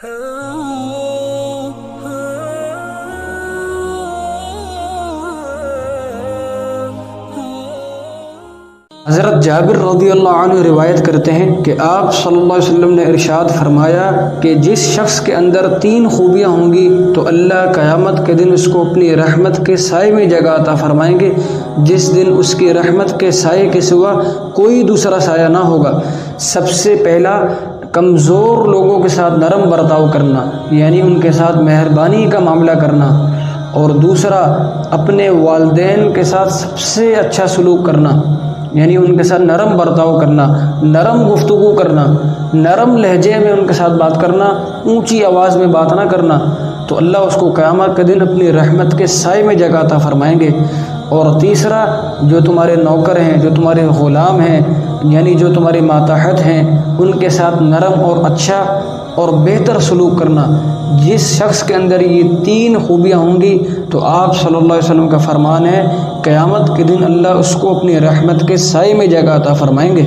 حضرت جابر رضی اللہ عنہ روایت کرتے ہیں کہ آپ صلی اللہ علیہ وسلم نے ارشاد فرمایا کہ جس شخص کے اندر 3 خوبیاں ہوں گی تو اللہ قیامت کے دن اس کو اپنی رحمت کے سائے میں جگہ عطا فرمائیں گے، جس دن اس کی رحمت کے سائے کے سوا کوئی دوسرا سایہ نہ ہوگا۔ سب سے پہلا، کمزور لوگوں کے ساتھ نرم برتاؤ کرنا، یعنی ان کے ساتھ مہربانی کا معاملہ کرنا، اور دوسرا اپنے والدین کے ساتھ سب سے اچھا سلوک کرنا، یعنی ان کے ساتھ نرم برتاؤ کرنا، نرم گفتگو کرنا، نرم لہجے میں ان کے ساتھ بات کرنا، اونچی آواز میں بات نہ کرنا، تو اللہ اس کو قیامت کے دن اپنی رحمت کے سائے میں جگہ عطا فرمائیں گے۔ اور تیسرا، جو تمہارے نوکر ہیں، جو تمہارے غلام ہیں، یعنی جو تمہارے ماتحت ہیں، ان کے ساتھ نرم اور اچھا اور بہتر سلوک کرنا۔ جس شخص کے اندر یہ 3 خوبیاں ہوں گی تو آپ صلی اللہ علیہ وسلم کا فرمان ہے، قیامت کے دن اللہ اس کو اپنی رحمت کے سائے میں جگہ عطا فرمائیں گے۔